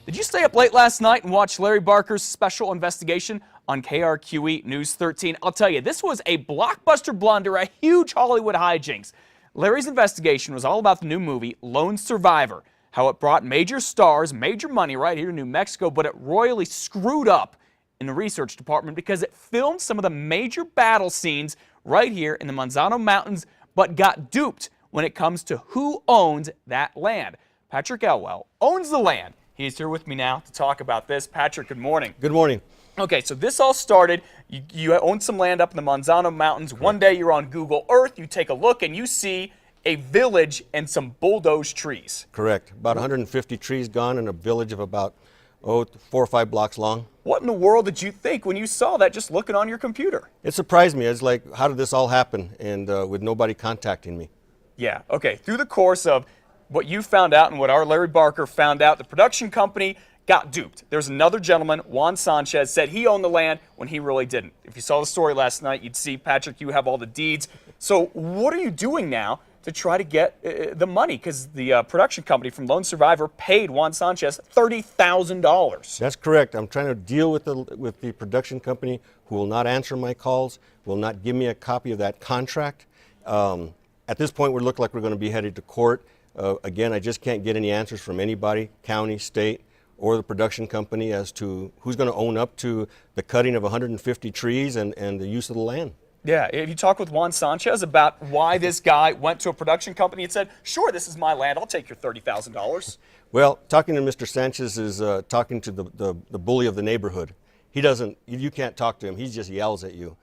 Did you stay up late last night and watch Larry Barker's special investigation on KRQE News 13? I'll tell you, this was a blockbuster blunder, a huge Hollywood hijinks. Larry's investigation was all about the new movie, Lone Survivor, how it brought major stars, major money right here to New Mexico, but it royally screwed up in the research department because it filmed some of the major battle scenes right here in the Manzano Mountains, but got duped when it comes to who owns that land. Patrick Elwell owns the land. He's here with me now to talk about this. Patrick, good morning. Good morning. Okay, so this all started, you own some land up in the Manzano Mountains. Correct. One day you're on Google Earth, you take a look and you see a village and some bulldozed trees. Correct. About 150 trees gone in a village of about 4 or 5 blocks long. What in the world did you think when you saw that just looking on your computer? It surprised me. It's like, how did this all happen? And with nobody contacting me. Yeah, okay. Through the course of what you found out and what our Larry Barker found out, the production company got duped. There's another gentleman, Juan Sanchez, said he owned the land when he really didn't. If you saw the story last night, you'd see, Patrick, you have all the deeds. So what are you doing now to try to get the money? Because the production company from Lone Survivor paid Juan Sanchez $30,000. That's correct. I'm trying to deal with the production company who will not answer my calls, will not give me a copy of that contract. At this point, we look like we're going to be headed to court. Again, I just can't get any answers from anybody, county, state, or the production company as to who's going to own up to the cutting of 150 trees and the use of the land. Yeah, if you talk with Juan Sanchez about why this guy went to a production company and said, sure, this is my land, I'll take your $30,000. Well, talking to Mr. Sanchez is talking to the bully of the neighborhood. He doesn't, you can't talk to him, he just yells at you.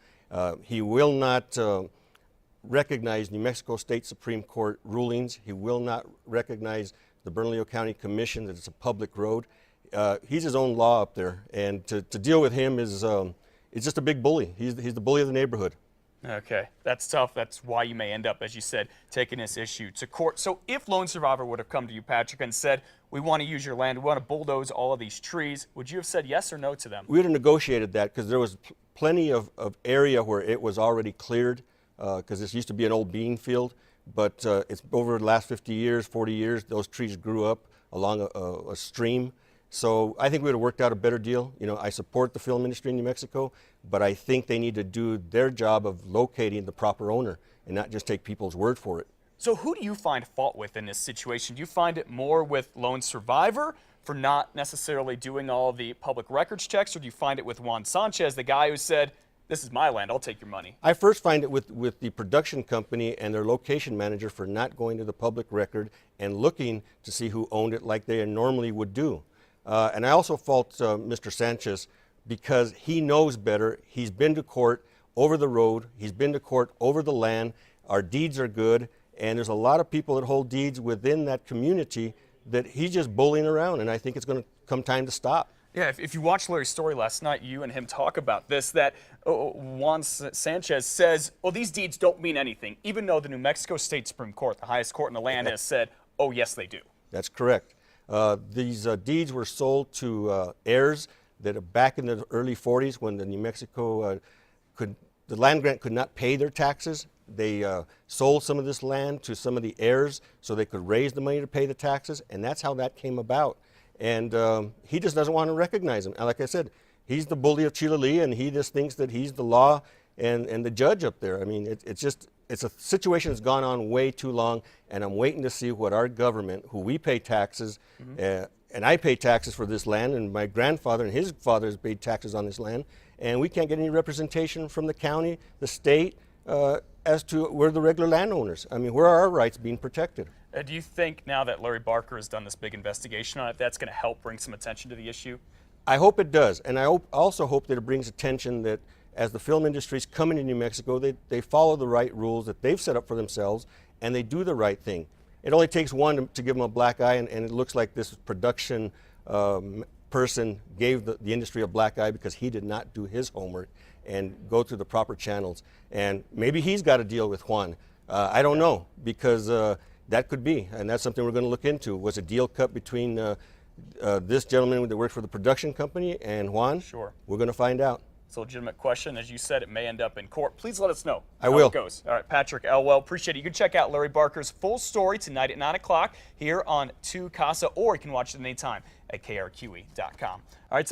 He will not recognize New Mexico State Supreme Court rulings. He will not recognize the Bernalillo County Commission that it's a public road. He's his own law up there, and to deal with him is just a big bully. He's the bully of the neighborhood. Okay, that's tough. That's why you may end up, as you said, taking this issue to court. So if Lone Survivor would have come to you, Patrick, and said, we want to use your land, we want to bulldoze all of these trees, would you have said yes or no to them? We would have negotiated that because there was plenty of area where it was already cleared, because this used to be an old bean field, but it's over the last 50 years, 40 years, those trees grew up along a stream. So I think we would have worked out a better deal. You know, I support the film industry in New Mexico, but I think they need to do their job of locating the proper owner and not just take people's word for it. So who do you find fault with in this situation? Do you find it more with Lone Survivor for not necessarily doing all the public records checks, or do you find it with Juan Sanchez, the guy who said, this is my land, I'll take your money? I first find it with the production company and their location manager for not going to the public record and looking to see who owned it like they normally would do. And I also fault Mr. Sanchez because he knows better. He's been to court over the road. He's been to court over the land. Our deeds are good. And there's a lot of people that hold deeds within that community that he's just bullying around. And I think it's going to come time to stop. Yeah, if you watched Larry's story last night, you and him talk about this, that Juan Sanchez says, well, these deeds don't mean anything, even though the New Mexico State Supreme Court, the highest court in the land, has said, oh, yes, they do. That's correct. These deeds were sold to heirs that back in the early 40s when the New Mexico the land grant could not pay their taxes. They sold some of this land to some of the heirs so they could raise the money to pay the taxes, and that's how that came about. And he just doesn't want to recognize him. And like I said, he's the bully of Chilali, and he just thinks that he's the law and the judge up there. I mean, it's a situation that's gone on way too long, and I'm waiting to see what our government, who we pay taxes, and I pay taxes for this land, and my grandfather and his father has paid taxes on this land, and we can't get any representation from the county, the state, as to we're the regular landowners. I mean, where are our rights being protected? Do you think now that Larry Barker has done this big investigation on it, that's going to help bring some attention to the issue? I hope it does, and I also hope that it brings attention that as the film industry is coming to New Mexico, they follow the right rules that they've set up for themselves, and they do the right thing. It only takes one to give them a black eye, and it looks like this production person gave the industry a black eye because he did not do his homework and go through the proper channels. And maybe he's got to deal with Juan. I don't know, because that could be, and that's something we're going to look into. Was a deal cut between this gentleman that worked for the production company and Juan? Sure. We're going to find out. It's a legitimate question. As you said, it may end up in court. Please let us know I how will. it goes. All right, Patrick Elwell, appreciate it. You can check out Larry Barker's full story tonight at 9 o'clock here on 2 Casa, or you can watch it anytime at krqe.com. All right.